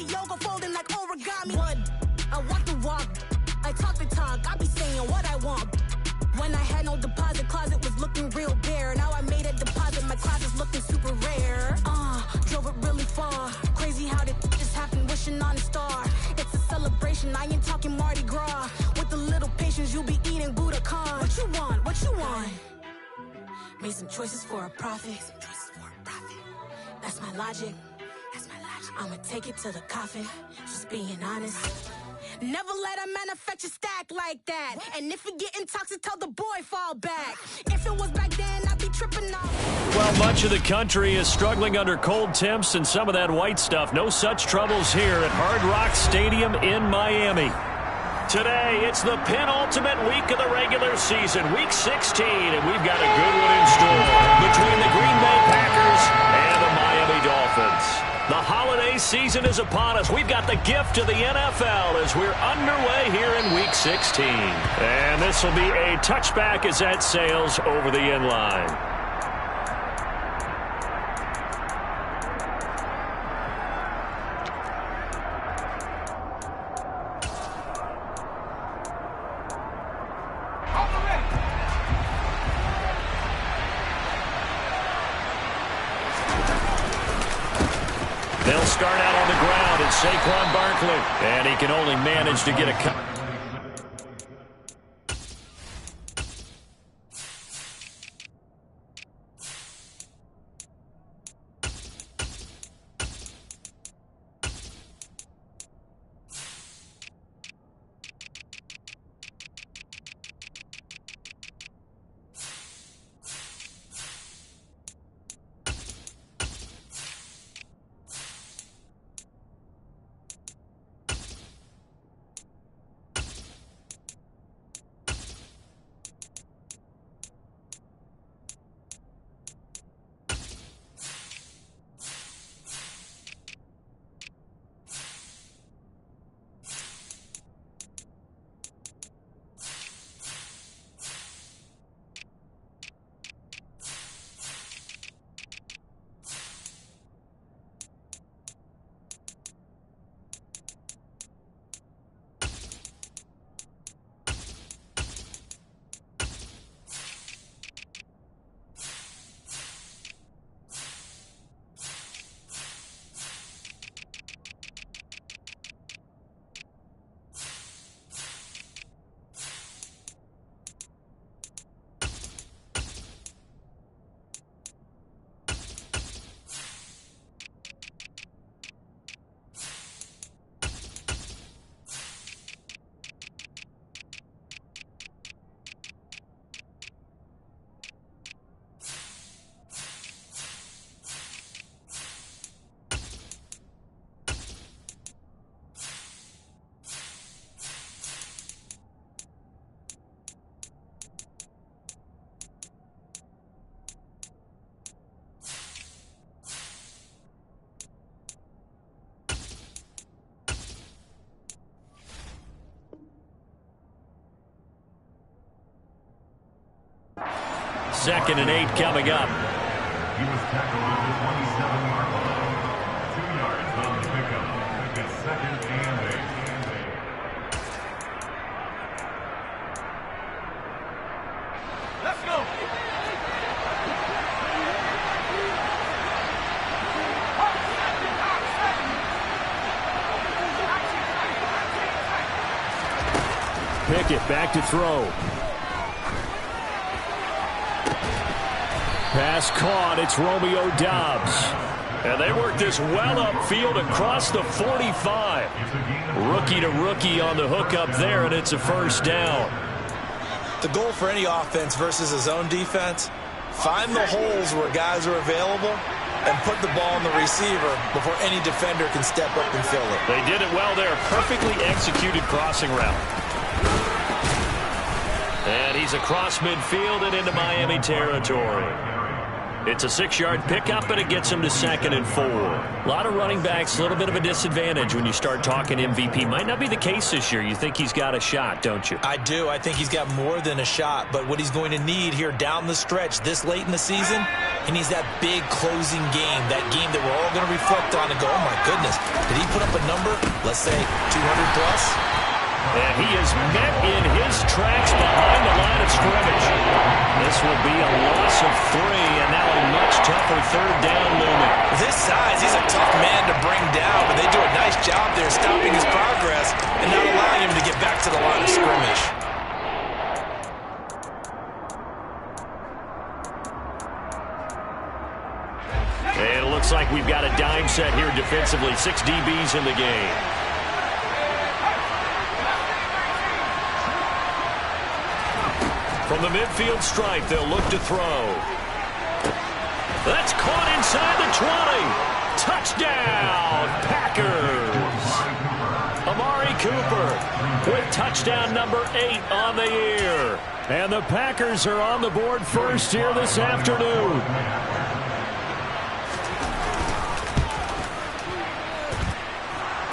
body yoga folding like origami. What? I walk the walk, I talk the talk, I be saying what I want. When I had no deposit, closet was looking real bare. Now I made a deposit, my closet's looking super rare. Drove it really far. Crazy how did this happen, wishing on a star. It's a celebration, I ain't talking Mardi Gras. With a little patience, you'll be eating Budokan. What you want? What you want? Made some choices for a profit. That's my logic. I'ma take it to the coffin. Just being honest. Never let a manufacture stack like that. And if you getting toxic, tell the boy fall back. If it was back then, I'd be tripping off. Well, much of the country is struggling under cold temps and some of that white stuff. No such troubles here at Hard Rock Stadium in Miami. Today, it's the penultimate week of the regular season, Week 16, and we've got a good one in store between the Green Bay Packers and the Miami Dolphins. The holiday season is upon us. We've got the gift of the NFL as we're underway here in Week 16. And this will be a touchback as that sails over the end line. They'll start out on the ground, and Saquon Barkley. And he can only manage to get a cut. Second and 8 coming up. He was tackled at the 27-yard line. 2 yards on the pickup. It's second and 8. Let's go. Pickett back to throw. Pass caught. It's Romeo Doubs. And they work this well upfield across the 45. Rookie to rookie on the hookup there, and it's a first down. The goal for any offense versus a zone defense, find the holes where guys are available and put the ball on the receiver before any defender can step up and fill it. They did it well there. Perfectly executed crossing route. And he's across midfield and into Miami territory. It's a 6-yard pickup, and it gets him to 2nd and 4. A lot of running backs, a little bit of a disadvantage when you start talking MVP. Might not be the case this year. You think he's got a shot, don't you? I do. I think he's got more than a shot. But what he's going to need here down the stretch this late in the season, he needs that big closing game, that game that we're all going to reflect on and go, oh, my goodness, did he put up a number, let's say 200+? And he is met in his tracks behind the line of scrimmage. This will be a loss of 3, and now a much tougher 3rd down looming. This size, he's a tough man to bring down, but they do a nice job there stopping his progress and not allowing him to get back to the line of scrimmage. And it looks like we've got a dime set here defensively. 6 DBs in the game. From the midfield stripe, they'll look to throw. That's caught inside the 20. Touchdown, Packers. Amari Cooper with touchdown number 8 on the year. And the Packers are on the board first here this afternoon.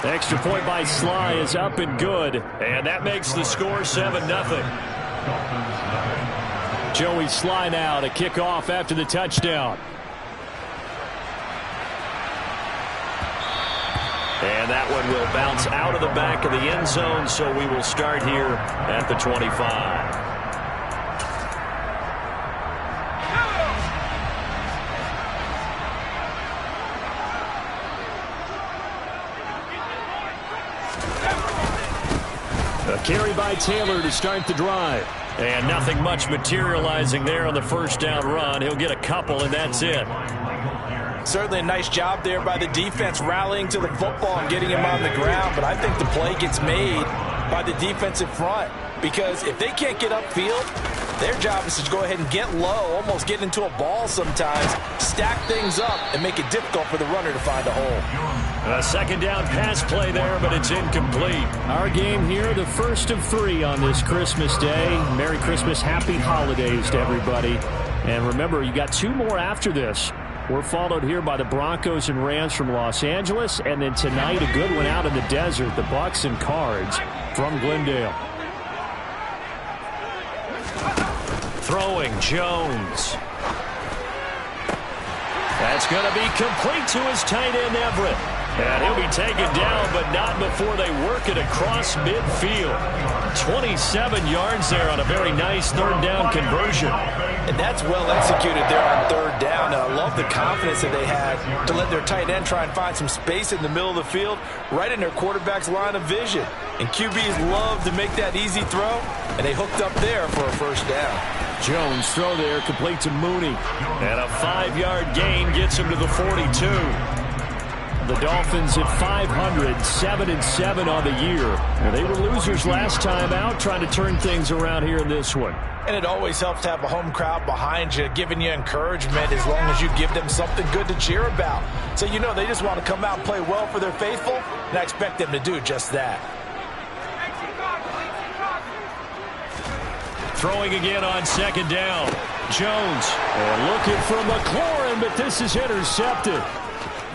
Extra point by Sly is up and good. And that makes the score 7-0. Joey Sly now to kick off after the touchdown. And that one will bounce out of the back of the end zone, so we will start here at the 25. A carry by Taylor to start the drive. And nothing much materializing there on the first down run. He'll get a couple, and that's it. Certainly a nice job there by the defense rallying to the football and getting him on the ground. But I think the play gets made by the defensive front. Because if they can't get upfield, their job is to go ahead and get low, almost get into a ball sometimes, stack things up, and make it difficult for the runner to find a hole. A 2nd down pass play there, but it's incomplete. Our game here, the first of 3 on this Christmas Day. Merry Christmas, happy holidays to everybody. And remember, you got 2 more after this. We're followed here by the Broncos and Rams from Los Angeles. And then tonight, a good one out in the desert, the Bucks and Cards from Glendale. Throwing, Jones. That's going to be complete to his tight end, Everett. And he'll be taken down, but not before they work it across midfield. 27 yards there on a very nice 3rd down conversion. And that's well executed there on 3rd down. And I love the confidence that they had to let their tight end try and find some space in the middle of the field, right in their quarterback's line of vision. And QBs love to make that easy throw, and they hooked up there for a 1st down. Jones throw there, complete to Mooney. And a 5-yard gain gets him to the 42. The Dolphins at 500, 7-7 on the year. And they were losers last time out, trying to turn things around here in this one. And it always helps to have a home crowd behind you, giving you encouragement as long as you give them something good to cheer about. So you know they just want to come out and play well for their faithful, and I expect them to do just that. Throwing again on 2nd down. Jones looking for McLaurin, but this is intercepted.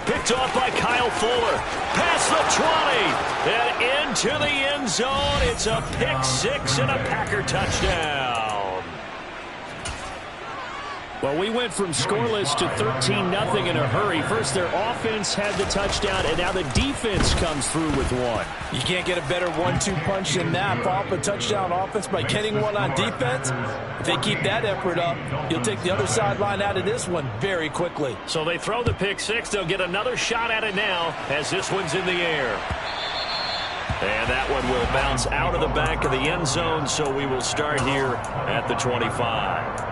Picked off by Kyle Fuller. Past the 20 and into the end zone. It's a pick 6 and a Packer touchdown. Well, we went from scoreless to 13-0 in a hurry. First, their offense had the touchdown, and now the defense comes through with one. You can't get a better 1-2 punch than that. Follow up a touchdown offense by getting one on defense. If they keep that effort up, you'll take the other sideline out of this one very quickly. So they throw the pick 6. They'll get another shot at it now as this one's in the air. And that one will bounce out of the back of the end zone, so we will start here at the 25.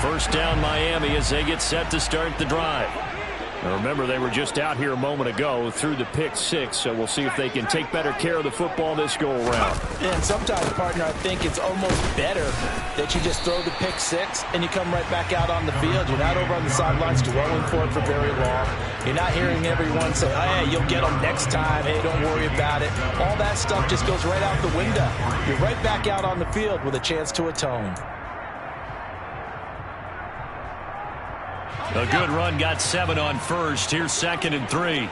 First down Miami as they get set to start the drive. Now remember, they were just out here a moment ago through the pick six, so we'll see if they can take better care of the football this go-around. And sometimes, partner, I think it's almost better that you just throw the pick six and you come right back out on the field. You're not over on the sidelines dwelling for it for very long. You're not hearing everyone say, oh, hey, you'll get them next time. Hey, don't worry about it. All that stuff just goes right out the window. You're right back out on the field with a chance to atone. A good run, got 7 on first. Here's 2nd and 3.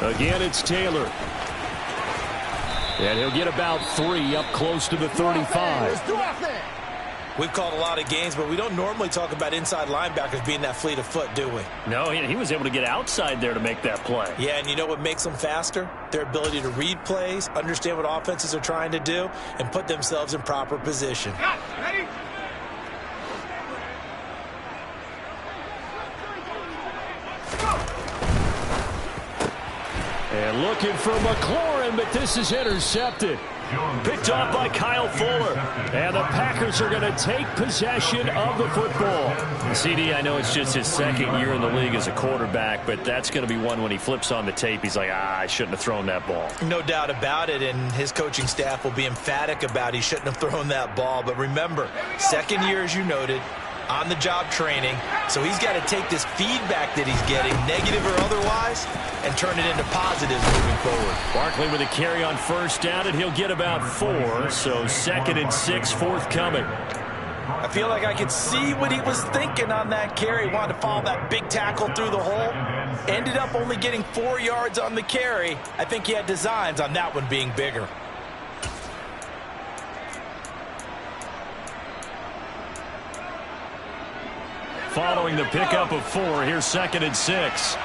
Again, it's Taylor. And he'll get about 3 up close to the 35. We've called a lot of games, but we don't normally talk about inside linebackers being that fleet of foot, do we? No, he was able to get outside there to make that play. Yeah, and you know what makes them faster? Their ability to read plays, understand what offenses are trying to do, and put themselves in proper position. Ready? And looking for McLaurin, but this is intercepted. Picked off by Kyle Fuller. And the Packers are going to take possession of the football. CD, I know it's just his 2nd year in the league as a quarterback, but that's going to be one when he flips on the tape. He's like, I shouldn't have thrown that ball. No doubt about it, and his coaching staff will be emphatic about he shouldn't have thrown that ball. But remember, 2nd year, as you noted, on-the-job training, so he's got to take this feedback that he's getting, negative or otherwise, and turn it into positives moving forward. Barkley with a carry on 1st down, and he'll get about 4, so 2nd and 6 forthcoming. I feel like I could see what he was thinking on that carry. He wanted to follow that big tackle through the hole. Ended up only getting 4 yards on the carry. I think he had designs on that one being bigger. Following the pickup of 4, here's 2nd and 6.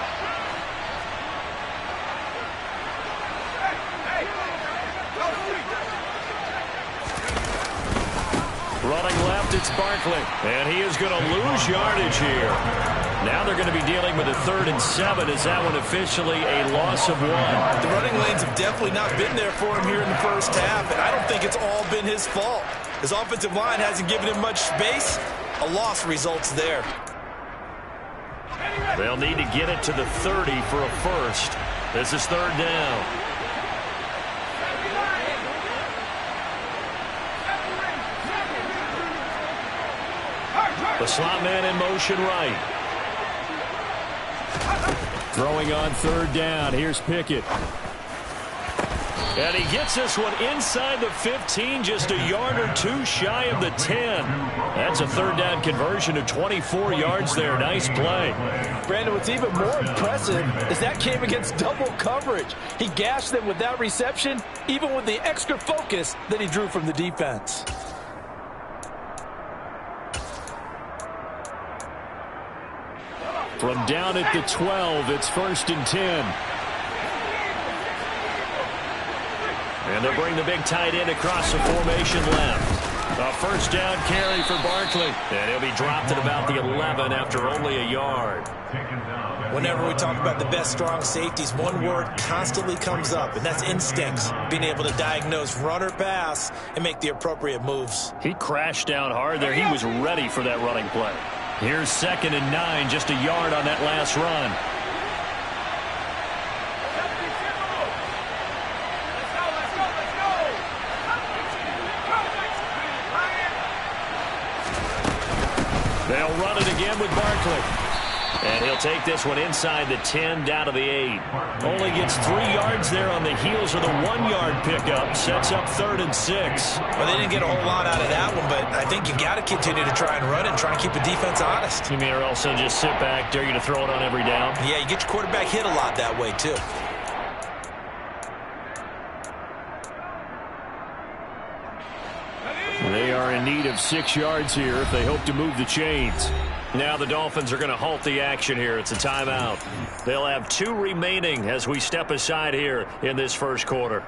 Running left, it's Barkley. And he is going to lose yardage here. Now they're going to be dealing with a 3rd and 7. Is that one officially a loss of 1? The running lanes have definitely not been there for him here in the first half, and I don't think it's all been his fault. His offensive line hasn't given him much space. A loss results there. They'll need to get it to the 30 for a 1st. This is 3rd down. The slot man in motion right. Throwing on 3rd down. Here's Pickett. And he gets this one inside the 15, just a yard or 2 shy of the 10. That's a 3rd down conversion of 24 yards there. Nice play. Brandon, what's even more impressive is that came against double coverage. He gashed them with that reception, even with the extra focus that he drew from the defense. From down at the 12, it's 1st and 10. And they'll bring the big tight end across the formation left. A 1st down carry for Barkley. And he'll be dropped at about the 11 after only a yard. Whenever we talk about the best strong safeties, one word constantly comes up, and that's instincts. Being able to diagnose run or pass and make the appropriate moves. He crashed down hard there. He was ready for that running play. Here's 2nd and 9, just a yard on that last run. They'll run it again with Barkley. And he'll take this one inside the 10, down to the 8. Only gets 3 yards there on the heels of the 1-yard pickup. Sets up 3rd and 6. Well, they didn't get a whole lot out of that one, but I think you got to continue to try and run and try and keep the defense honest. You mean, or else they'll just sit back, dare you to throw it on every down? Yeah, you get your quarterback hit a lot that way, too. They are in need of 6 yards here if they hope to move the chains. Now the Dolphins are going to halt the action here. It's a timeout. They'll have 2 remaining as we step aside here in this first quarter.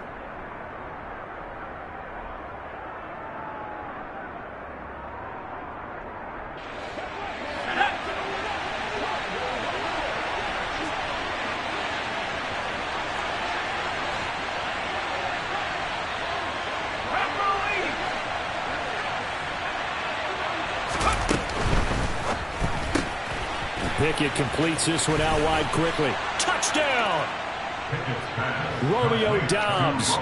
Pickett completes this one out wide quickly. Touchdown! Romeo Doubs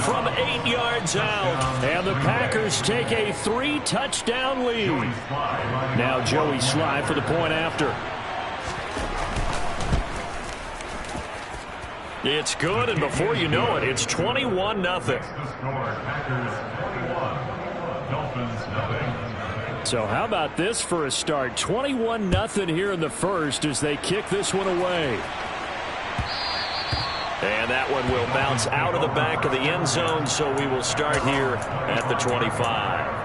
from 8 yards out. And the Packers take a 3-touchdown lead. Now Joey Sly for the point after. It's good, and before you know it, it's 21-0. So how about this for a start? 21-0 here in the first as they kick this one away. And that one will bounce out of the back of the end zone, so we will start here at the 25.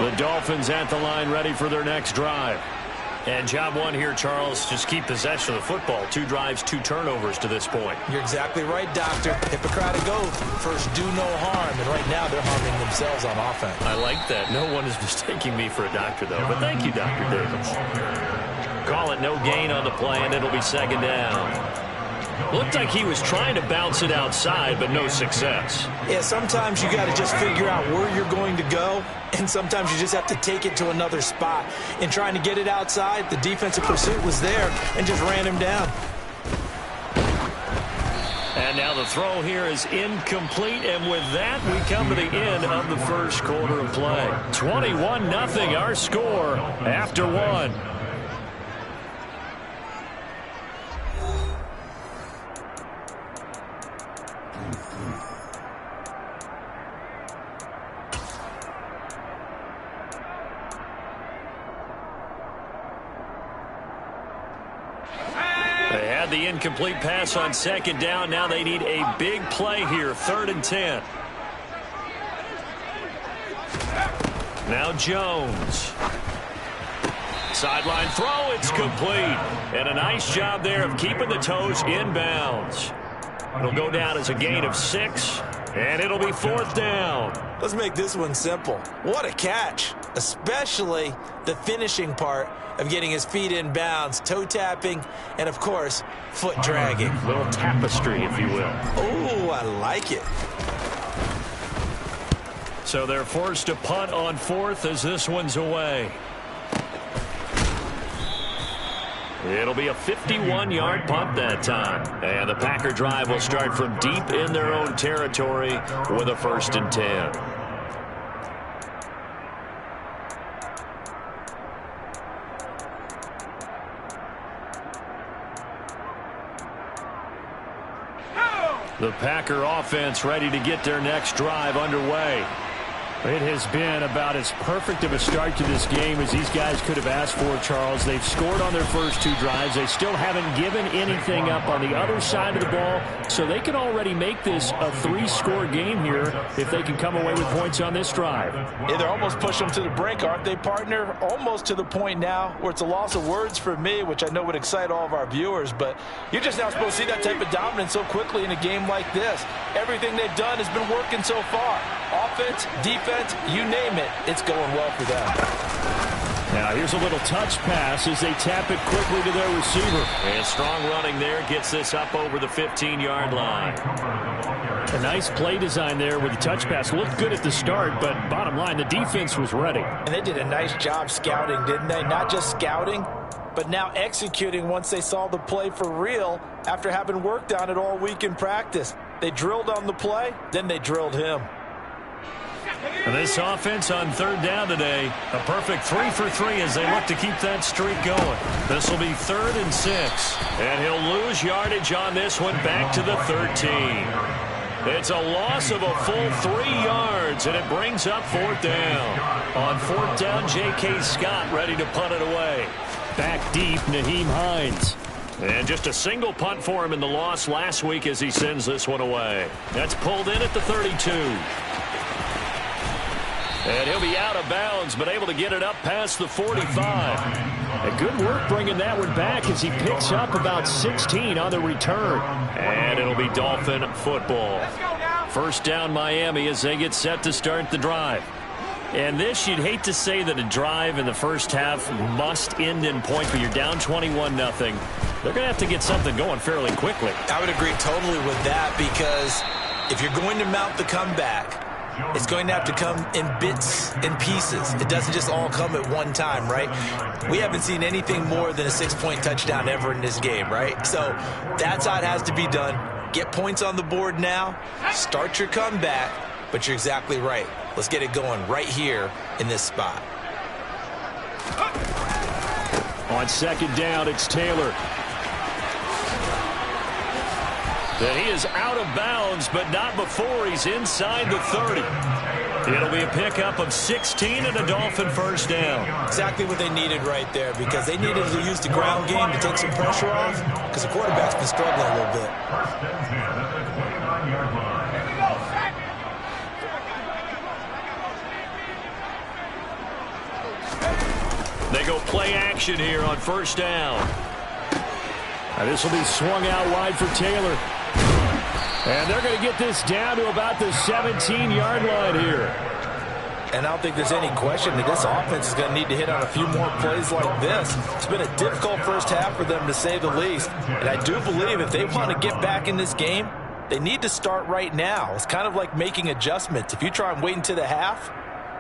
The Dolphins at the line, ready for their next drive. And job one here, Charles, just keep possession of the football. 2 drives, 2 turnovers to this point. You're exactly right, Doctor. Hippocratic oath. First, do no harm. And right now, they're harming themselves on offense. I like that. No one is mistaking me for a doctor, though. But thank you, Dr. Davis. Call it no gain on the play, and it'll be second down. Looked like he was trying to bounce it outside, but no success. Yeah, sometimes you got to just figure out where you're going to go, and sometimes you just have to take it to another spot. In trying to get it outside, the defensive pursuit was there and just ran him down. And now the throw here is incomplete, and with that, we come to the end of the first quarter of play. 21-0 our score after 1. They had the incomplete pass on second down. Now they need a big play here, 3rd and 10. Now Jones. Sideline throw, it's complete. And a nice job there of keeping the toes in bounds. It'll go down as a gain of 6, and it'll be 4th down. Let's make this one simple. What a catch, especially the finishing part of getting his feet in bounds, toe tapping, and of course, foot dragging. A little tapestry, if you will. Oh, I like it. So they're forced to punt on 4th as this one's away. It'll be a 51-yard punt that time. And the Packer drive will start from deep in their own territory with a 1st and 10. The Packer offense ready to get their next drive underway. It has been about as perfect of a start to this game as these guys could have asked for, Charles. They've scored on their first 2 drives. They still haven't given anything up on the other side of the ball, so they can already make this a 3-score game here if they can come away with points on this drive. Yeah, they're almost pushing them to the brink, aren't they, partner? Almost to the point now where it's a loss of words for me, which I know would excite all of our viewers, but you're just now supposed to see that type of dominance so quickly in a game like this. Everything they've done has been working so far. Offense, defense, you name it, it's going well for them. Now here's a little touch pass as they tap it quickly to their receiver. And strong running there gets this up over the 15-yard line. A nice play design there with the touch pass. Looked good at the start, but bottom line, the defense was ready. And they did a nice job scouting, didn't they? Not just scouting, but now executing once they saw the play for real after having worked on it all week in practice. They drilled on the play, then they drilled him. And this offense on 3rd down today, a perfect 3 for 3 as they look to keep that streak going. This will be 3rd and 6, and he'll lose yardage on this one back to the 13. It's a loss of a full 3 yards, and it brings up 4th down. On 4th down, J.K. Scott ready to punt it away. Back deep, Nyheim Hines. And just a single punt for him in the loss last week as he sends this one away. That's pulled in at the 32. And he'll be out of bounds, but able to get it up past the 45. A good work bringing that one back as he picks up about 16 on the return. And it'll be Dolphin football. 1st down Miami as they get set to start the drive. And this, you'd hate to say that a drive in the first half must end in points, but you're down 21-0. They're going to have to get something going fairly quickly. I would agree totally with that, because if you're going to mount the comeback, it's going to have to come in bits and pieces. It doesn't just all come at one time, right? We haven't seen anything more than a 6-point touchdown ever in this game, right? So that's how it has to be done. Get points on the board now, start your comeback, but you're exactly right. Let's get it going right here in this spot. On second down, it's Taylor. And he is out of bounds, but not before he's inside the 30. It'll be a pickup of 16 and a Dolphin first down. Exactly what they needed right there, because they needed to use the ground game to take some pressure off, because the quarterback's been struggling a little bit. First and 10 at the 29-yard line. They go play action here on first down. Now this will be swung out wide for Taylor. And they're going to get this down to about the 17-yard line here. And I don't think there's any question that this offense is going to need to hit on a few more plays like this. It's been a difficult first half for them, to say the least. And I do believe if they want to get back in this game, they need to start right now. It's kind of like making adjustments. If you try and wait until the half,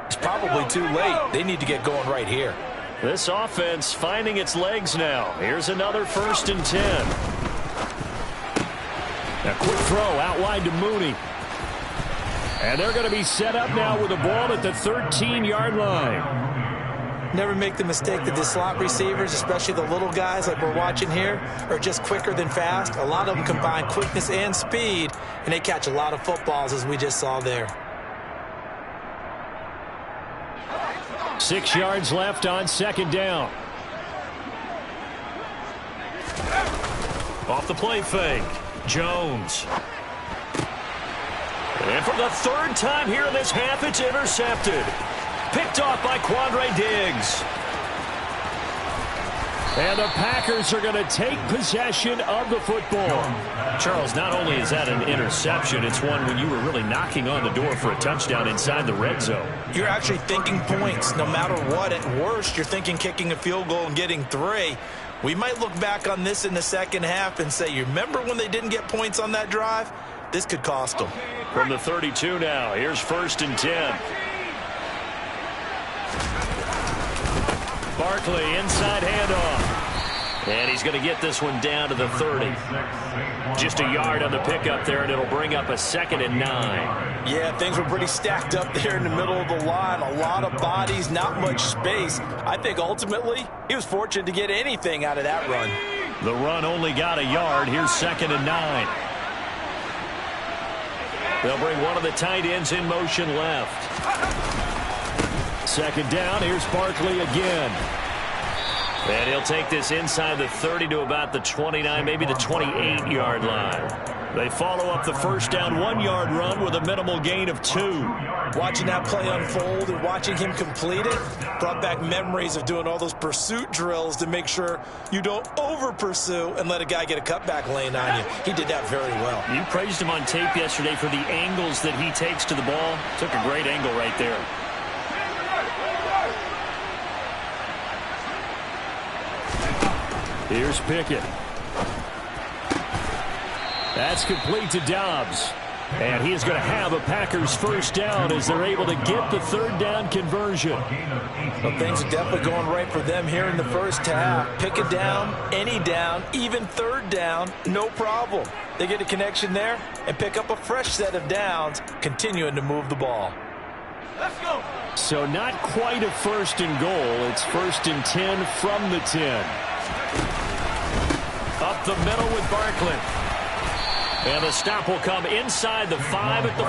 it's probably too late. They need to get going right here. This offense finding its legs now. Here's another 1st and 10. A quick throw out wide to Mooney. And they're going to be set up now with the ball at the 13-yard line. Never make the mistake that the slot receivers, especially the little guys like we're watching here, are just quicker than fast. A lot of them combine quickness and speed, and they catch a lot of footballs, as we just saw there. 6 yards left on second down. Off the play fake. Jones. And for the 3rd time here in this half, it's intercepted. Picked off by Quandre Diggs. And the Packers are going to take possession of the football. Charles, not only is that an interception, it's one when you were really knocking on the door for a touchdown inside the red zone. You're actually thinking points no matter what. At worst, you're thinking kicking a field goal and getting 3. We might look back on this in the second half and say, you remember when they didn't get points on that drive? This could cost them. From the 32 now, here's 1st and 10. Barkley, inside handoff. And he's going to get this one down to the 30. Just a yard on the pickup there, and it'll bring up a 2nd and 9. Yeah, things were pretty stacked up there in the middle of the line. A lot of bodies, not much space. I think ultimately he was fortunate to get anything out of that run. The run only got a yard. Here's 2nd and 9. They'll bring one of the tight ends in motion left. 2nd down. Here's Barkley again. And he'll take this inside the 30 to about the 29, maybe the 28-yard line. They follow up the first down 1-yard run with a minimal gain of 2. Watching that play unfold and watching him complete it brought back memories of doing all those pursuit drills to make sure you don't over-pursue and let a guy get a cutback lane on you. He did that very well. You praised him on tape yesterday for the angles that he takes to the ball. Took a great angle right there. Here's Pickett. That's complete to Dobbs. And he is going to have a Packers first down as they're able to get the 3rd down conversion. Well, things are definitely going right for them here in the first half. Pick a down, any down, even 3rd down, no problem. They get a connection there and pick up a fresh set of downs, continuing to move the ball. Let's go. So not quite a 1st and goal. It's 1st and 10 from the 10. Up the middle with Barkley. And the stop will come inside the 5 at the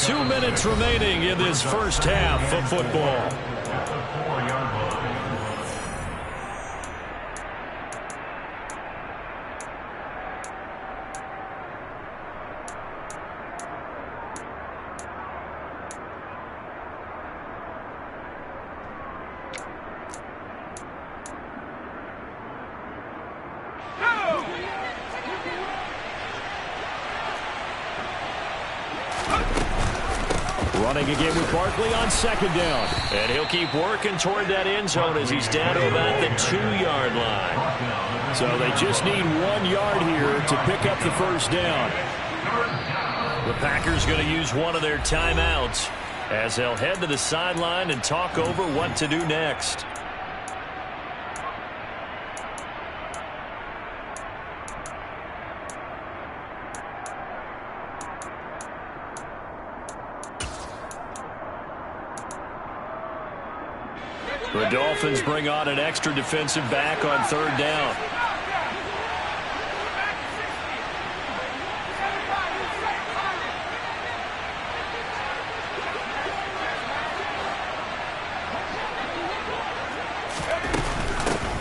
4. 2 minutes remaining in this first half of football. Running again with Barkley on 2nd down. And he'll keep working toward that end zone as he's down to about the 2-yard line. So they just need 1 yard here to pick up the first down. The Packers going to use one of their timeouts as they'll head to the sideline and talk over what to do next. The Dolphins bring on an extra defensive back on third down.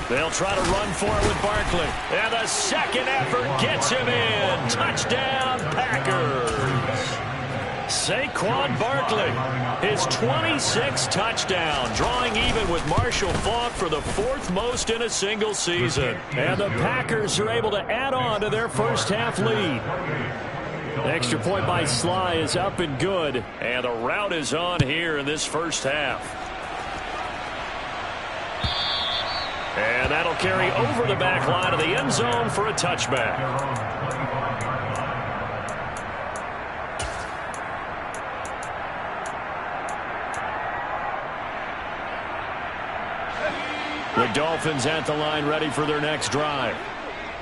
They'll try to run for it with Barkley. And the second effort gets him in. Touchdown, Packers. Saquon Barkley, his 26th touchdown, drawing even with Marshall Faulk for the 4th most in a single season. And the Packers are able to add on to their first half lead. The extra point by Sly is up and good. And the route is on here in this first half. And that'll carry over the back line of the end zone for a touchback. The Dolphins at the line ready for their next drive.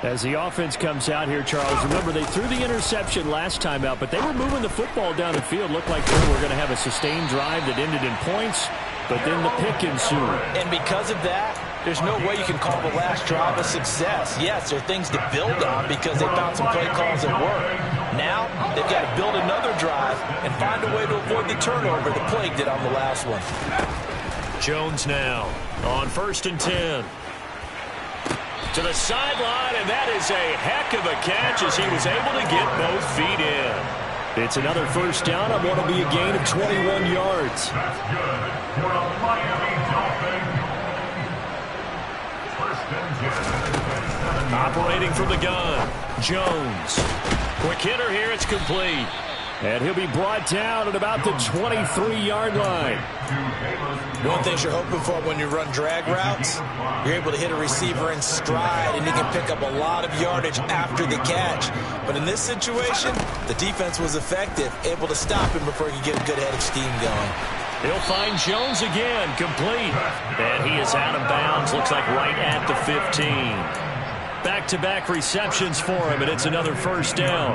As the offense comes out here, Charles, remember they threw the interception last time out, but they were moving the football down the field. Looked like they were going to have a sustained drive that ended in points, but then the pick ensued. And because of that, there's no way you can call the last drive a success. Yes, there are things to build on because they found some play calls that work. Now, they've got to build another drive and find a way to avoid the turnover the Plague did on the last one. Jones now on 1st and 10. To the sideline, and that is a heck of a catch as he was able to get both feet in. It's another first down on what will be a gain of 21 yards. That's good for the Miami Dolphins. First and 10. Operating from the gun, Jones. Quick hitter here, it's complete. And he'll be brought down at about the 23-yard line. One of the things you're hoping for when you run drag routes, you're able to hit a receiver in stride, and you can pick up a lot of yardage after the catch. But in this situation, the defense was effective, able to stop him before he could get a good head of steam going. He'll find Jones again, complete. And he is out of bounds, looks like right at the 15. Back-to-back receptions for him, and it's another first down.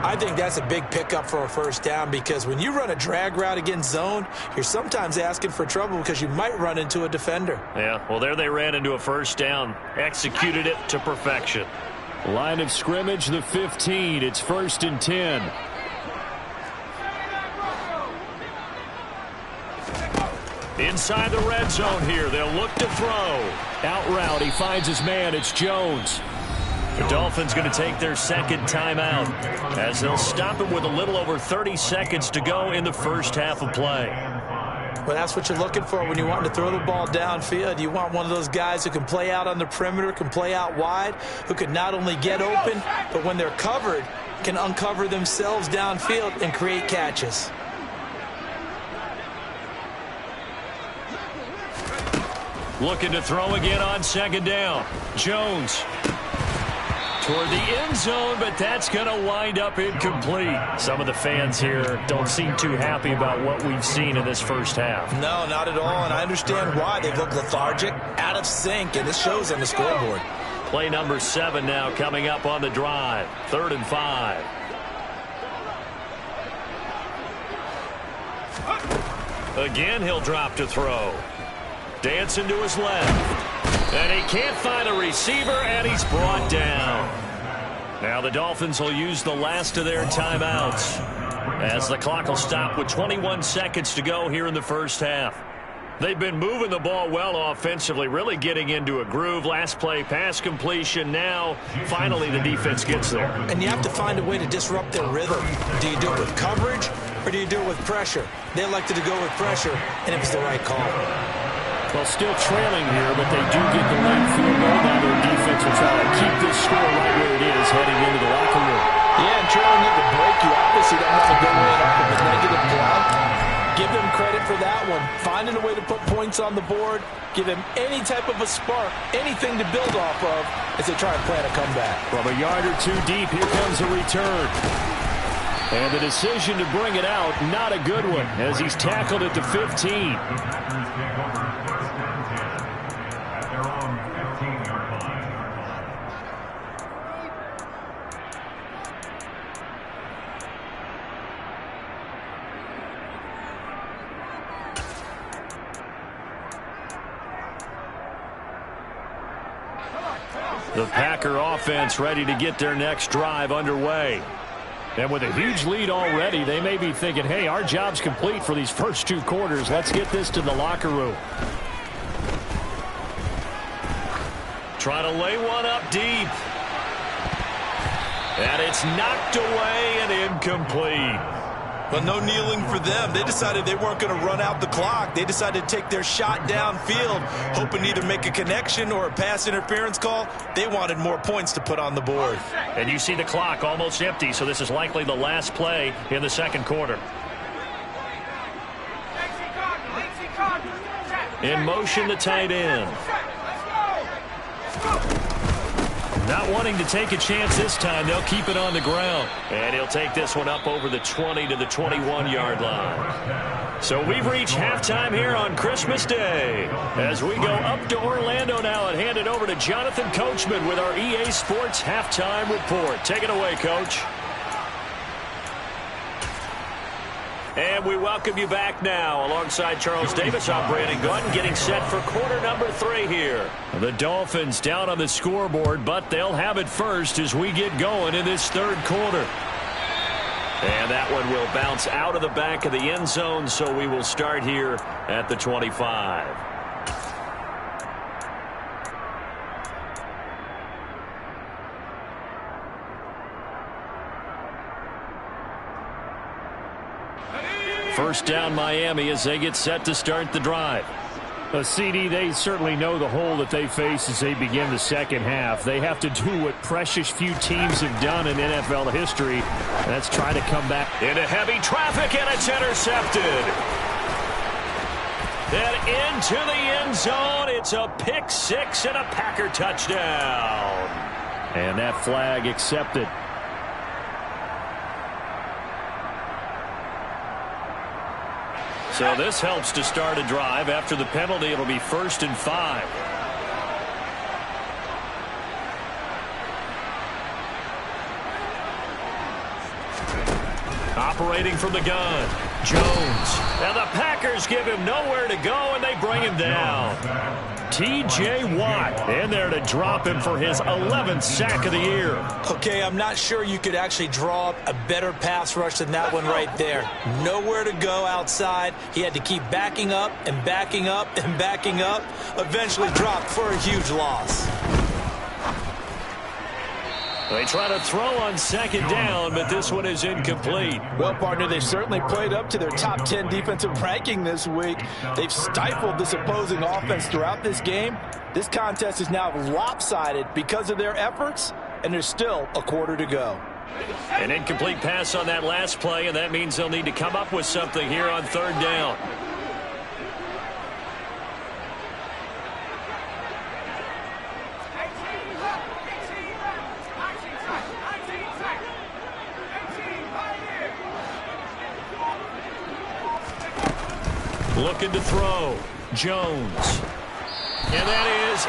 I think that's a big pickup for a first down because when you run a drag route against zone, you're sometimes asking for trouble because you might run into a defender. Yeah, well, there they ran into a first down. Executed it to perfection. Line of scrimmage, the 15. It's 1st and 10. Inside the red zone here. They'll look to throw. Out route, he finds his man. It's Jones. The Dolphins going to take their second timeout as they'll stop him with a little over 30 seconds to go in the first half of play. Well, that's what you're looking for when you want to throw the ball downfield. You want one of those guys who can play out on the perimeter, can play out wide, who can not only get open, but when they're covered, can uncover themselves downfield and create catches. Looking to throw again on second down. Jones toward the end zone, but that's going to wind up incomplete. Some of the fans here don't seem too happy about what we've seen in this first half. No, not at all, and I understand why. They've looked lethargic, out of sync, and this shows on the scoreboard. Play number 7 now coming up on the drive. 3rd and 5. Again, he'll drop to throw. Dancing to his left. And he can't find a receiver, and he's brought down. Now the Dolphins will use the last of their timeouts as the clock will stop with 21 seconds to go here in the first half. They've been moving the ball well offensively, really getting into a groove. Last play, pass completion. Now, finally, the defense gets there. And you have to find a way to disrupt their rhythm. Do you do it with coverage, or do you do it with pressure? They elected to go with pressure, and it was the right call. Well, still trailing here, but they do get the late field goal. Now their defense will try to keep this score right where it is heading into the locker room. Yeah, and trailing it will break you. Obviously, don't want to go in off of a negative play. give them credit for that one. Finding a way to put points on the board, give them any type of a spark, anything to build off of as they try and plan a comeback. From a yard or two deep, here comes a return. And the decision to bring it out, not a good one, as he's tackled at the 15. The Packers take over 1st and 10 at their own 15-yard line. The Packer offense ready to get their next drive underway. And with a huge lead already, they may be thinking, hey, our job's complete for these first 2 quarters. Let's get this to the locker room. Try to lay one up deep. And it's knocked away and incomplete. But no kneeling for them. They decided they weren't going to run out the clock. They decided to take their shot downfield, hoping to either make a connection or a pass interference call. They wanted more points to put on the board. And you see the clock almost empty, so this is likely the last play in the second quarter. In motion, the tight end. Not wanting to take a chance this time, they'll keep it on the ground. And he'll take this one up over the 20 to the 21-yard line. So we've reached halftime here on Christmas Day. As we go up to Orlando now and hand it over to Jonathan Coachman with our EA Sports Halftime Report. Take it away, Coach. And we welcome you back now. Alongside Charles Davis, I'm Brandon Gunn, getting set for quarter number 3 here. The Dolphins down on the scoreboard, but they'll have it first as we get going in this third quarter. And that one will bounce out of the back of the end zone, so we will start here at the 25. First down, Miami, as they get set to start the drive. CD, they certainly know the hole that they face as they begin the second half. They have to do what precious few teams have done in NFL history. That's try to come back into heavy traffic, and it's intercepted. Then into the end zone. It's a pick six and a Packer touchdown. And that flag accepted. So this helps to start a drive. After the penalty, it'll be 1st and 5. Operating from the gun, Jones. And the Packers give him nowhere to go, and they bring him down. T.J. Watt in there to drop him for his 11th sack of the year. Okay, I'm not sure you could actually draw up a better pass rush than that one right there. Nowhere to go outside. He had to keep backing up and backing up and backing up. Eventually dropped for a huge loss. They try to throw on second down, but this one is incomplete. Well, partner, they certainly played up to their top 10 defensive ranking this week. They've stifled this opposing offense throughout this game. This contest is now lopsided because of their efforts, and there's still a quarter to go. An incomplete pass on that last play, and that means they'll need to come up with something here on third down. Looking to throw. Jones. And that is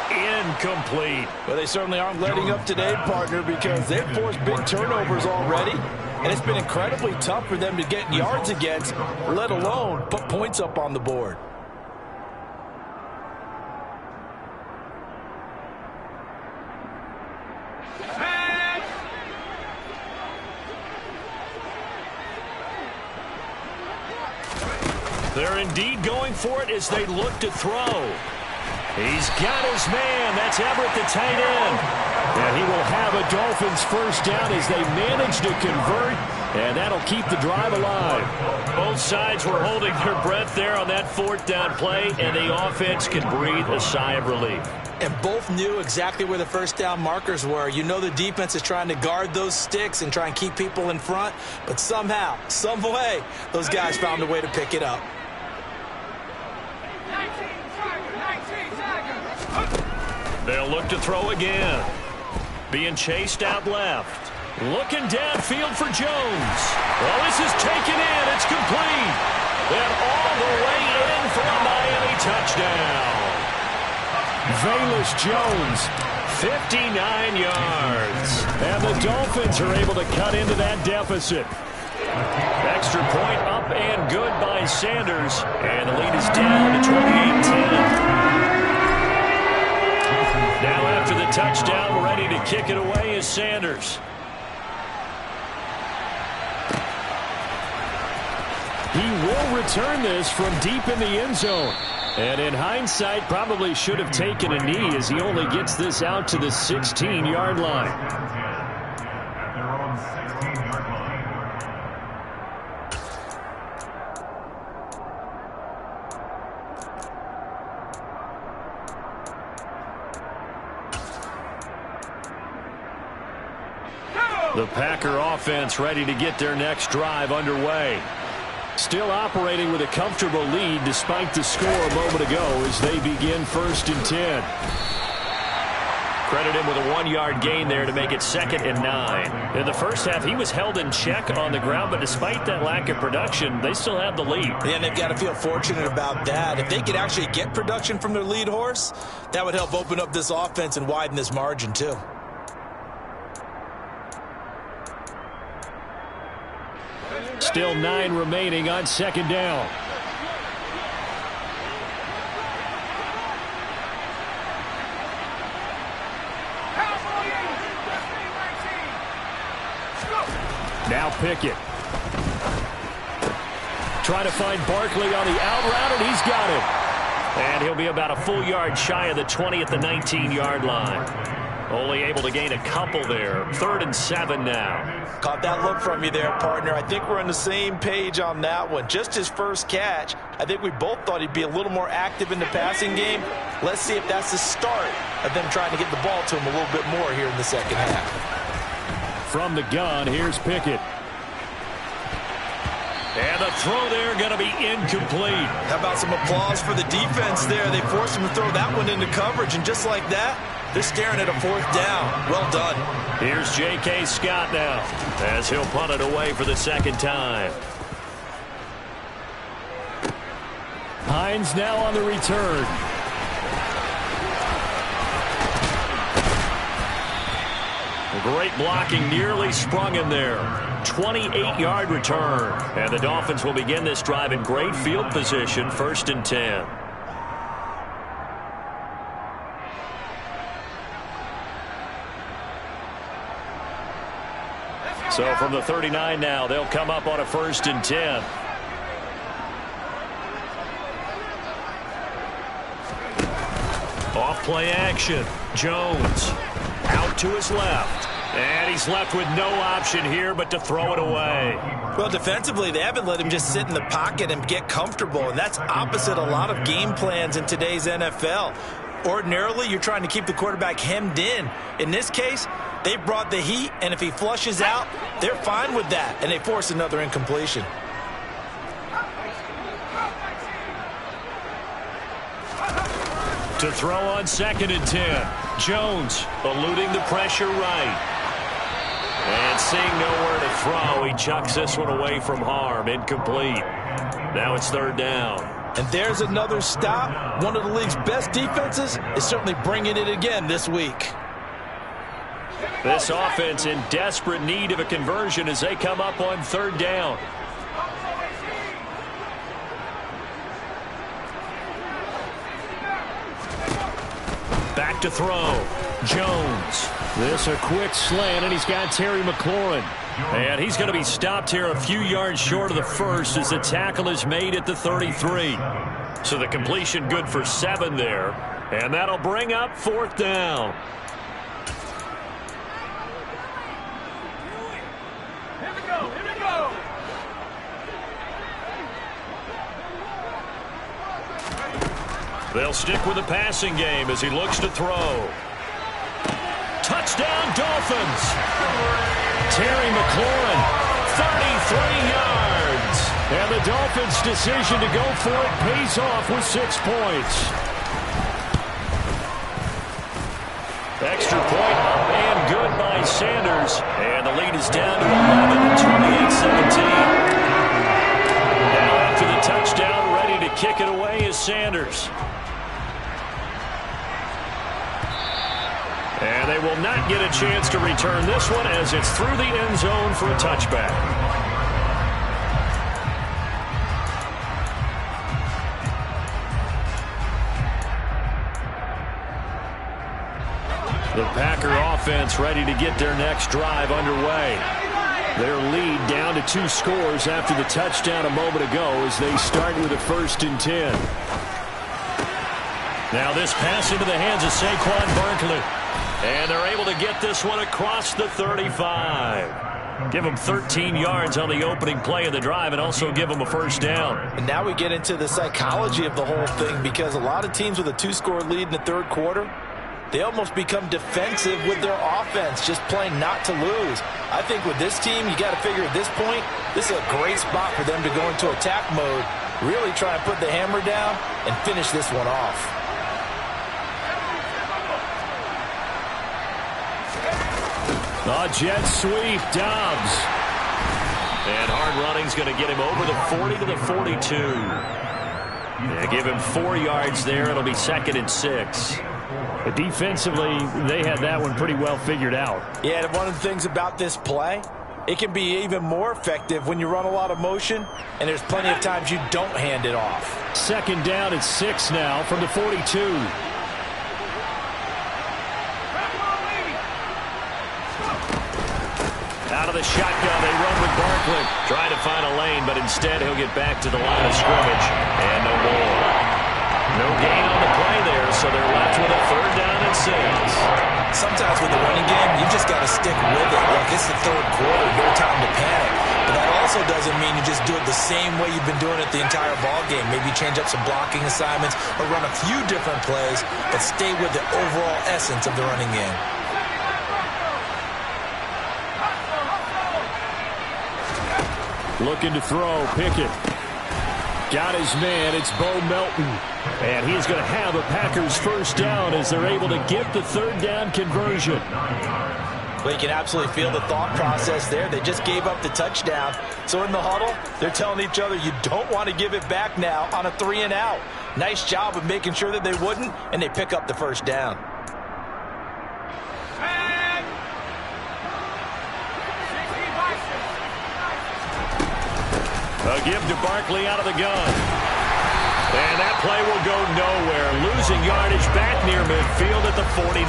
incomplete. Well, they certainly aren't letting up today, partner, because they've forced big turnovers already. And it's been incredibly tough for them to get yards against, let alone put points up on the board. They're indeed going for it as they look to throw. He's got his man. That's Everett, the tight end. And he will have a Dolphins first down as they manage to convert, and that'll keep the drive alive. Both sides were holding their breath there on that fourth down play, and the offense can breathe a sigh of relief. And both knew exactly where the first down markers were. You know the defense is trying to guard those sticks and try and keep people in front, but somehow, some way, those guys found a way to pick it up. They'll look to throw again. Being chased out left. Looking downfield for Jones. Well, this is taken in. It's complete. And all the way in for a Miami touchdown. Velus Jones, 59 yards. And the Dolphins are able to cut into that deficit. Extra point up and good by Sanders. And the lead is down to 28-10. Now after the touchdown, ready to kick it away is Sanders. He will return this from deep in the end zone. And in hindsight, probably should have taken a knee as he only gets this out to the 16-yard line. At their own 16-yard line. The Packer offense ready to get their next drive underway. Still operating with a comfortable lead despite the score a moment ago as they begin 1st and 10. Credit him with a 1-yard gain there to make it 2nd and 9. In the first half, he was held in check on the ground, but despite that lack of production, they still have the lead. Yeah, and they've got to feel fortunate about that. If they could actually get production from their lead horse, that would help open up this offense and widen this margin too. Still 9 remaining on 2nd down. Now Pickett. Trying to find Barkley on the out route, and he's got it. And he'll be about a full yard shy of the 20 at the 19-yard line. Only able to gain a couple there. 3rd and 7 now. Caught that look from you there, partner. I think we're on the same page on that one. Just his first catch. I think we both thought he'd be a little more active in the passing game. Let's see if that's the start of them trying to get the ball to him a little bit more here in the second half. From the gun, here's Pickett. And the throw there going to be incomplete. How about some applause for the defense there? They forced him to throw that one into coverage, and just like that, they're staring at a 4th down. Well done. Here's J.K. Scott now as he'll punt it away for the 2nd time. Hines now on the return. Great blocking, nearly sprung him there. 28-yard return. And the Dolphins will begin this drive in great field position, 1st and 10. So from the 39 now, they'll come up on a 1st and 10. Off play action. Jones out to his left. And he's left with no option here but to throw it away. Well, defensively, they haven't let him just sit in the pocket and get comfortable. And that's opposite a lot of game plans in today's NFL. Ordinarily, you're trying to keep the quarterback hemmed in. In this case, they brought the heat, and if he flushes out, they're fine with that, and they force another incompletion. To throw on 2nd and 10. Jones eluding the pressure right. And seeing nowhere to throw, he chucks this one away from harm. Incomplete. Now it's 3rd down. And there's another stop. One of the league's best defenses is certainly bringing it again this week. This offense in desperate need of a conversion as they come up on 3rd down. Back to throw. Jones. This a quick slant, and he's got Terry McLaurin. And he's going to be stopped here a few yards short of the 1st as the tackle is made at the 33. So the completion good for 7 there. And that'll bring up 4th down. Here we go. They'll stick with the passing game as he looks to throw. Touchdown, Dolphins. Terry McLaurin, 33 yards. And the Dolphins' decision to go for it pays off with 6 points. Extra point up and good by Sanders. And the lead is down to 11, 28-17. Now after the touchdown, ready to kick it away is Sanders. And they will not get a chance to return this one as it's through the end zone for a touchback. The Packer offense ready to get their next drive underway. Their lead down to 2 scores after the touchdown a moment ago as they start with a 1st and 10. Now this pass into the hands of Saquon Barkley. And they're able to get this one across the 35. Give them 13 yards on the opening play of the drive and also give them a 1st down. And now we get into the psychology of the whole thing, because a lot of teams with a 2-score lead in the 3rd quarter, they almost become defensive with their offense, just playing not to lose. I think with this team, you got to figure at this point, this is a great spot for them to go into attack mode, really try and put the hammer down and finish this one off. A jet sweep, Dobbs. And hard running's going to get him over the 40 to the 42. Yeah, give him 4 yards there. It'll be 2nd and 6. But defensively, they had that one pretty well figured out. Yeah, and one of the things about this play, it can be even more effective when you run a lot of motion, and there's plenty of times you don't hand it off. 2nd down at 6 now from the 42. Out of the shotgun, they run with Barkley. Trying to find a lane, but instead he'll get back to the line of scrimmage. And no more. No gain on the play there, so they're left with a 3rd down and 6. Sometimes with the running game, you just got to stick with it. Look, it's the 3rd quarter, no time to panic. But that also doesn't mean you just do it the same way you've been doing it the entire ball game. Maybe change up some blocking assignments or run a few different plays, but stay with the overall essence of the running game. Looking to throw, Pickett. Got his man, it's Bo Melton. And he's going to have a Packers 1st down as they're able to get the 3rd down conversion. Well, you can absolutely feel the thought process there. They just gave up the touchdown. So in the huddle, they're telling each other, you don't want to give it back now on a 3 and out. Nice job of making sure that they wouldn't, and they pick up the 1st down. A give to Barkley out of the gun. And that play will go nowhere. Losing yardage back near midfield at the 49.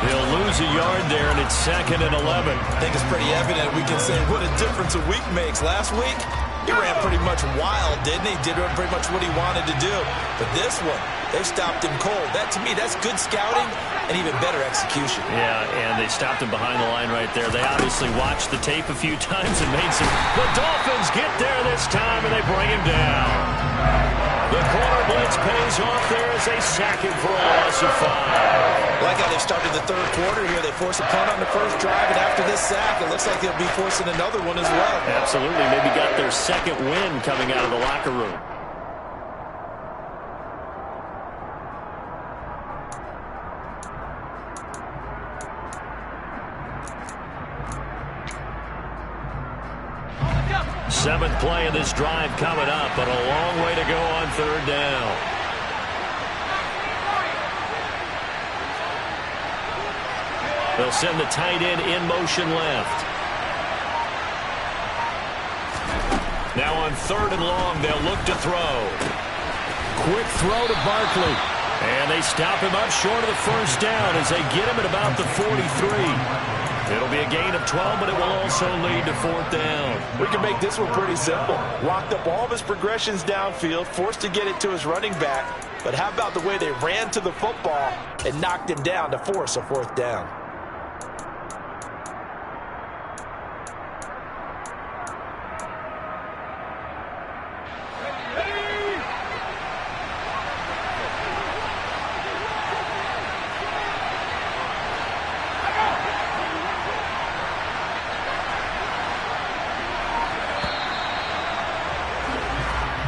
They'll lose a yard there, and it's 2nd and 11. I think it's pretty evident. We can say what a difference a week makes. Last week, he ran pretty much wild, didn't he? Did pretty much what he wanted to do. But this one, they stopped him cold. That, to me, that's good scouting and even better execution. Yeah, and they stopped him behind the line right there. They obviously watched the tape a few times and made some. The Dolphins get there this time, and they bring him down. The corner blitz pays off there as they sack him for a loss of 5. Like how they've started the 3rd quarter here. They force a punt on the 1st drive, and after this sack, it looks like they'll be forcing another one as well. Absolutely. Maybe got their 2nd win coming out of the locker room. Seventh play of this drive coming up, but a long way to go on 3rd down. They'll send the tight end in motion left. Now on 3rd and long, they'll look to throw. Quick throw to Barkley. And they stop him up short of the 1st down as they get him at about the 43. It'll be a gain of 12, but it will also lead to 4th down. We can make this one pretty simple. Locked up all of his progressions downfield, forced to get it to his running back. But how about the way they ran to the football and knocked him down to force a 4th down?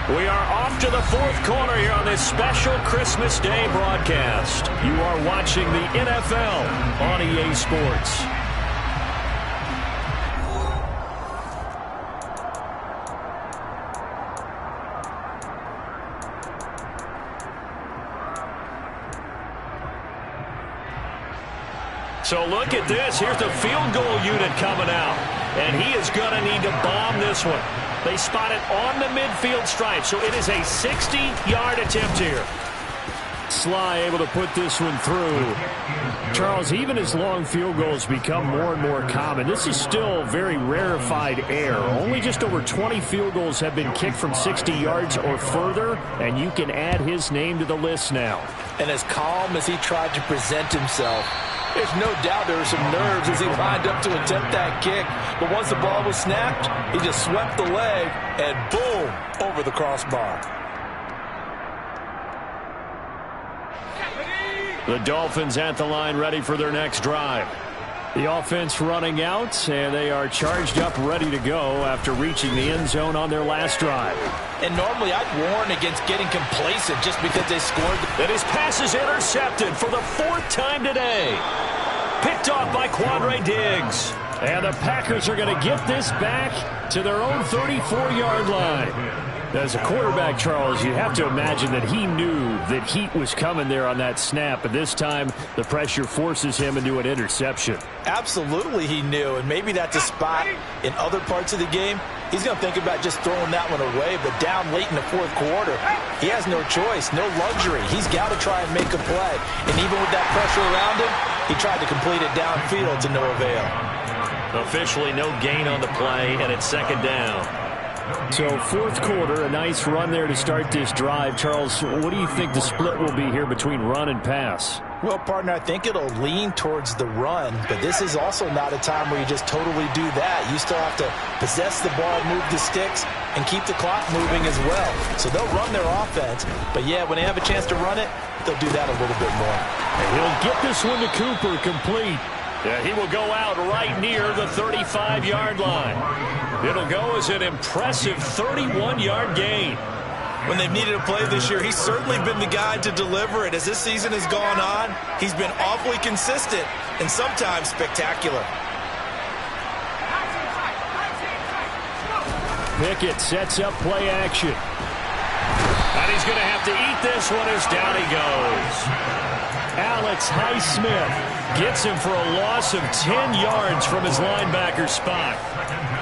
We are off to the fourth quarter here on this special Christmas Day broadcast. You are watching the NFL on EA Sports. So look at this. Here's the field goal unit coming out. And he is going to need to bomb this one. They spot it on the midfield stripe. So it is a 60-yard attempt here. Sly able to put this one through. Charles, even as long field goals become more and more common, this is still very rarefied air. Only just over 20 field goals have been kicked from 60 yards or further, and you can add his name to the list now. And as calm as he tried to present himself, there's no doubt there were some nerves as he lined up to attempt that kick. But once the ball was snapped, he just swept the leg and boom, over the crossbar. The Dolphins at the line ready for their next drive. The offense running out, and they are charged up ready to go after reaching the end zone on their last drive. And normally I'd warn against getting complacent just because they scored. And his pass is intercepted for the fourth time today. Picked off by Quandre Diggs. And the Packers are going to get this back to their own 34-yard line. As a quarterback, Charles, you have to imagine that he knew that heat was coming there on that snap. But this time, the pressure forces him into an interception. Absolutely he knew, and maybe that's a spot in other parts of the game. He's going to think about just throwing that one away, but down late in the fourth quarter, he has no choice, no luxury. He's got to try and make a play. And even with that pressure around him, he tried to complete it downfield to no avail. Officially no gain on the play, and it's second down. So fourth quarter, a nice run there to start this drive. Charles, what do you think the split will be here between run and pass? Well, partner, I think it'll lean towards the run, but this is also not a time where you just totally do that. You still have to possess the ball, move the sticks, and keep the clock moving as well. So they'll run their offense, but yeah, when they have a chance to run it, they'll do that a little bit more. And he'll get this one to Cooper complete. Yeah, he will go out right near the 35-yard line. It'll go as an impressive 31-yard gain. When they've needed a play this year, he's certainly been the guy to deliver it. As this season has gone on, he's been awfully consistent and sometimes spectacular. Pickett sets up play action. And he's going to have to eat this one as down he goes. Alex Highsmith gets him for a loss of 10 yards from his linebacker spot.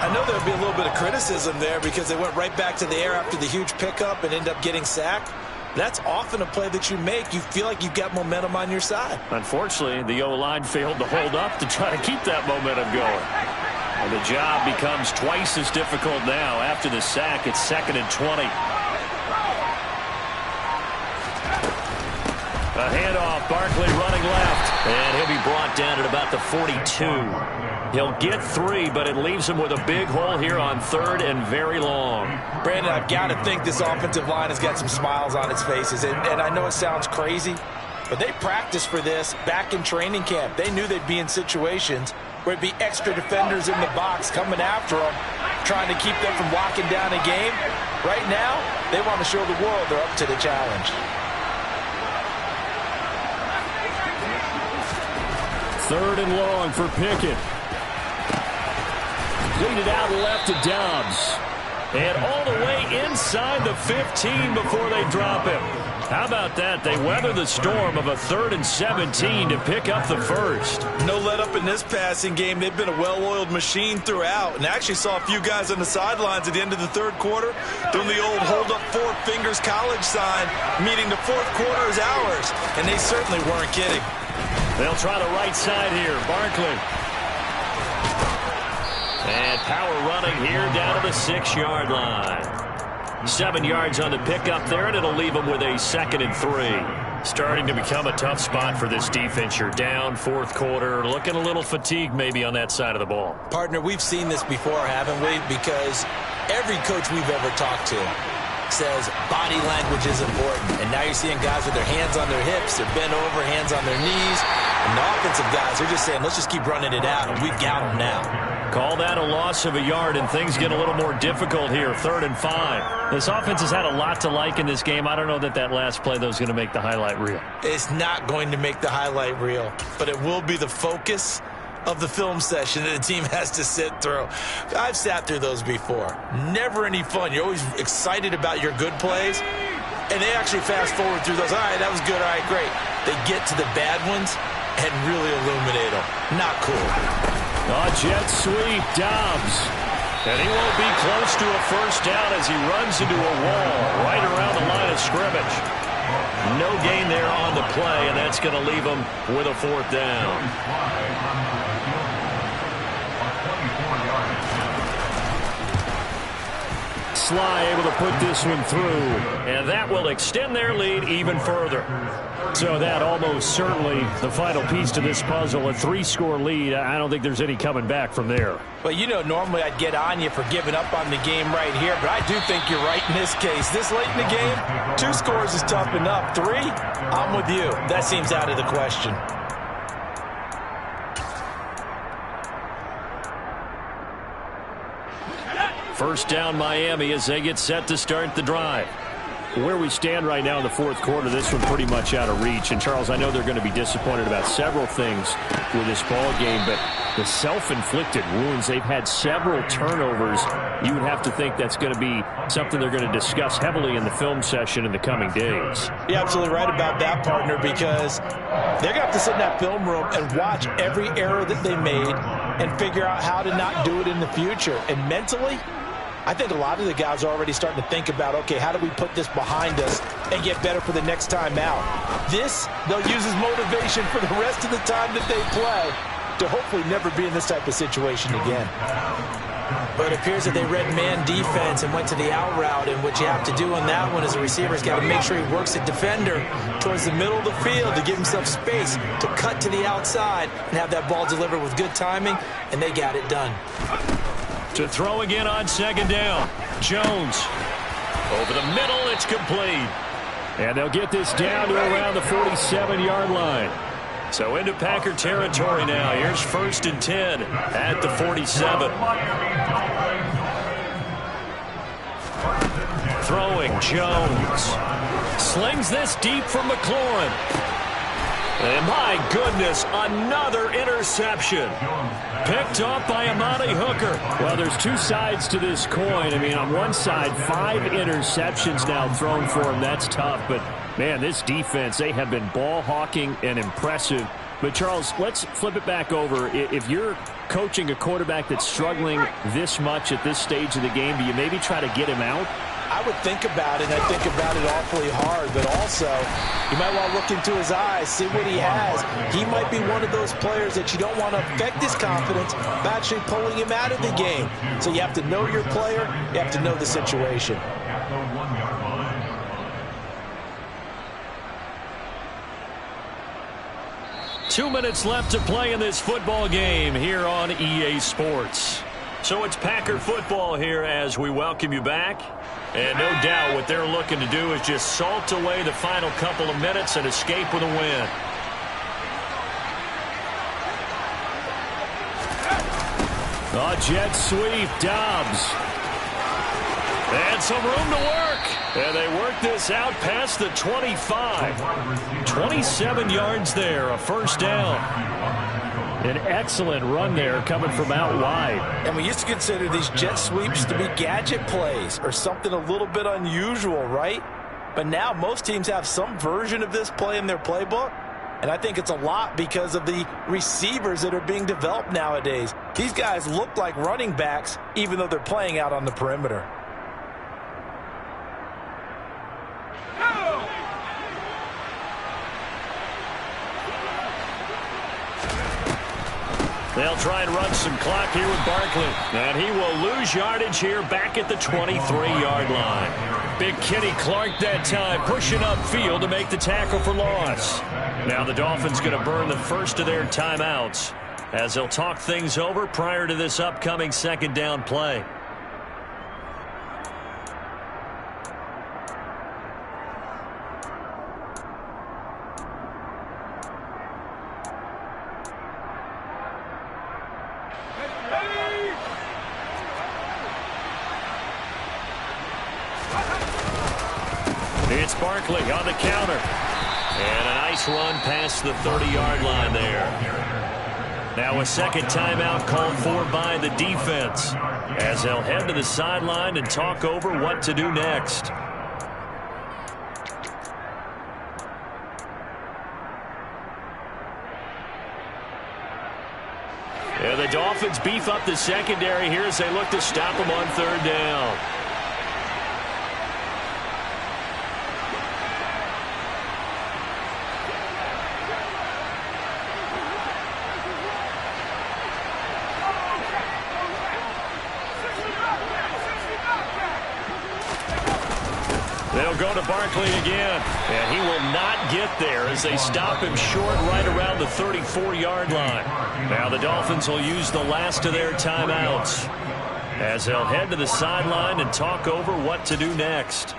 I know there'll be a little bit of criticism there because they went right back to the air after the huge pickup and end up getting sacked. That's often a play that you make. You feel like you've got momentum on your side. Unfortunately, the O-line failed to hold up to try to keep that momentum going. And the job becomes twice as difficult now. After the sack, it's 2nd and 20. A handoff, Barkley running left. And he'll be brought down at about the 42. He'll get 3, but it leaves him with a big hole here on 3rd and very long. Brandon, I've got to think this offensive line has got some smiles on its faces. And I know it sounds crazy, but they practiced for this back in training camp. They knew they'd be in situations where it'd be extra defenders in the box coming after them, trying to keep them from locking down a game. Right now, they want to show the world they're up to the challenge. 3rd and long for Pickett. Lead it out left to Dobbs. And all the way inside the 15 before they drop him. How about that? They weather the storm of a 3rd and 17 to pick up the first. No let up in this passing game. They've been a well-oiled machine throughout. And I actually saw a few guys on the sidelines at the end of the 3rd quarter doing the old hold up 4 fingers college sign, meaning the 4th quarter is ours. And they certainly weren't kidding. They'll try the right side here. Barkley. And power running here down to the 6-yard line. 7 yards on the pickup there, and it'll leave them with a 2nd and 3. Starting to become a tough spot for this defense. You're down 4th quarter, looking a little fatigued maybe on that side of the ball. Partner, we've seen this before, haven't we? Because every coach we've ever talked to says body language is important. And now you're seeing guys with their hands on their hips, they're bent over, hands on their knees. And the offensive guys are just saying, let's just keep running it out, and we've got them now. Call that a loss of a yard, and things get a little more difficult here, 3rd and 5. This offense has had a lot to like in this game. I don't know that last play, though, is going to make the highlight reel. It's not going to make the highlight reel, but it will be the focus of the film session that the team has to sit through. I've sat through those before. Never any fun. You're always excited about your good plays, and they actually fast forward through those. All right, that was good. All right, great. They get to the bad ones and really illuminate them. Not cool. Jet sweep, Dobbs. And he won't be close to a first down as he runs into a wall right around the line of scrimmage. No gain there on the play, and that's going to leave him with a 4th down. Sly able to put this one through, and that will extend their lead even further. So that almost certainly the final piece to this puzzle, a 3-score lead. I don't think there's any coming back from there. Well, you know, normally I'd get on you for giving up on the game right here, but I do think you're right in this case. This late in the game, 2 scores is tough enough. 3, I'm with you. That seems out of the question. First down Miami as they get set to start the drive. Where we stand right now in the 4th quarter, this one pretty much out of reach. And, Charles, I know they're going to be disappointed about several things with this ball game, but the self-inflicted wounds, they've had several turnovers. You would have to think that's going to be something they're going to discuss heavily in the film session in the coming days. You're absolutely right about that, partner, because they're going to have to sit in that film room and watch every error that they made and figure out how to not do it in the future. And mentally, I think a lot of the guys are already starting to think about, okay, how do we put this behind us and get better for the next time out? This, they'll use as motivation for the rest of the time that they play to hopefully never be in this type of situation again. But it appears that they read man defense and went to the out route, and what you have to do on that one is the receiver's got to make sure he works the defender towards the middle of the field to give himself space to cut to the outside and have that ball delivered with good timing, and they got it done. To throw again on 2nd down. Jones. Over the middle, it's complete. And they'll get this down to around the 47-yard line. So into Packer territory now. Here's 1st and 10 at the 47. Throwing, Jones. Slings this deep from McLaurin. And my goodness, another interception. Picked off by Amani Hooker. Well, there's 2 sides to this coin. I mean, on one side, 5 interceptions now thrown for him. That's tough. But, man, this defense, they have been ball hawking and impressive. But, Charles, let's flip it back over. If you're coaching a quarterback that's struggling this much at this stage of the game, do you maybe try to get him out? I would think about it, and I think about it awfully hard, but also you might want to look into his eyes, see what he has. He might be one of those players that you don't want to affect his confidence by actually pulling him out of the game. So you have to know your player, you have to know the situation. Two minutes left to play in this football game here on EA Sports. So it's Packer football here as we welcome you back. And no doubt what they're looking to do is just salt away the final couple of minutes and escape with a win. Jet sweep, Dobbs. And some room to work. And they work this out past the 25. 27 yards there, a first down. An excellent run there coming from out wide. And we used to consider these jet sweeps to be gadget plays or something a little bit unusual, right? But now most teams have some version of this play in their playbook. And I think it's a lot because of the receivers that are being developed nowadays. These guys look like running backs even though they're playing out on the perimeter. They'll try and run some clock here with Barkley. And he will lose yardage here back at the 23-yard line. Big Kenny Clark that time pushing upfield to make the tackle for loss. Now the Dolphins going to burn the first of their timeouts as they'll talk things over prior to this upcoming second down play. Barkley on the counter. And a nice run past the 30-yard line there. Now a second timeout called for by the defense as they'll head to the sideline and talk over what to do next. Yeah, the Dolphins beef up the secondary here as they look to stop them on third down. They'll go to Barkley again, and he will not get there as they stop him short right around the 34-yard line. Now the Dolphins will use the last of their timeouts as they'll head to the sideline and talk over what to do next.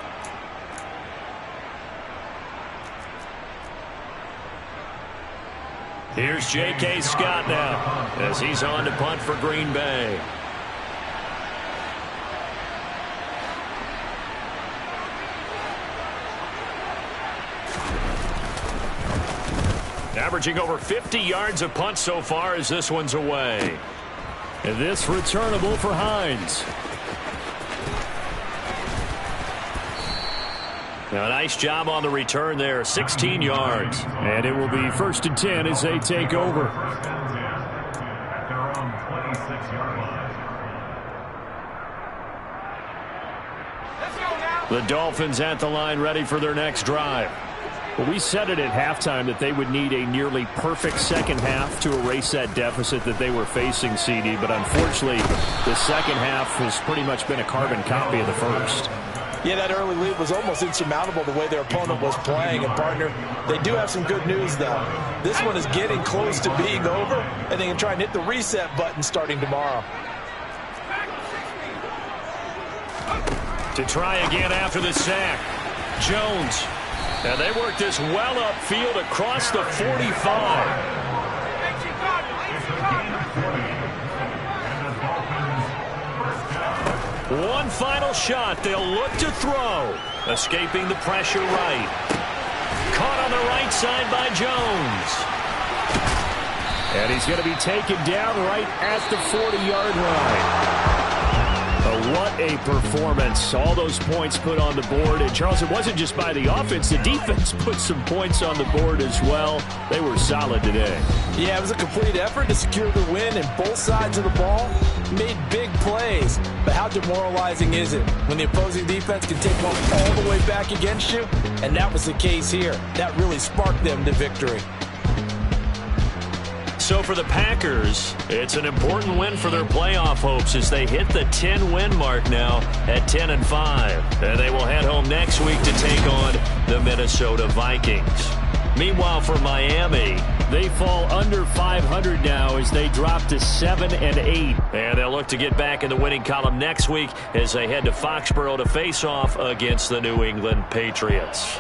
Here's J.K. Scott now as he's on to punt for Green Bay. Averaging over 50 yards a punt so far as this one's away. And this returnable for Hines. Now, a nice job on the return there, 16 yards. And it will be 1st and 10 as they take over. At their own 26-yard line. The Dolphins at the line ready for their next drive. Well, we said it at halftime that they would need a nearly perfect second half to erase that deficit that they were facing, CD. But unfortunately, the second half has pretty much been a carbon copy of the first. Yeah, that early lead was almost insurmountable the way their opponent was playing. And, partner, they do have some good news, though. This one is getting close to being over, and they can try and hit the reset button starting tomorrow. To try again after the sack, Jones. And they work this well upfield across the 45. One final shot. They'll look to throw. Escaping the pressure right. Caught on the right side by Jones. And he's going to be taken down right at the 40-yard line. What a performance. All those points put on the board. And, Charles, it wasn't just by the offense. The defense put some points on the board as well. They were solid today. Yeah, it was a complete effort to secure the win, and both sides of the ball made big plays. But how demoralizing is it when the opposing defense can take one all the way back against you? And that was the case here. That really sparked them to victory. So for the Packers, it's an important win for their playoff hopes as they hit the 10-win mark now at 10-5. And they will head home next week to take on the Minnesota Vikings. Meanwhile, for Miami, they fall under 500 now as they drop to 7-8. And they'll look to get back in the winning column next week as they head to Foxborough to face off against the New England Patriots.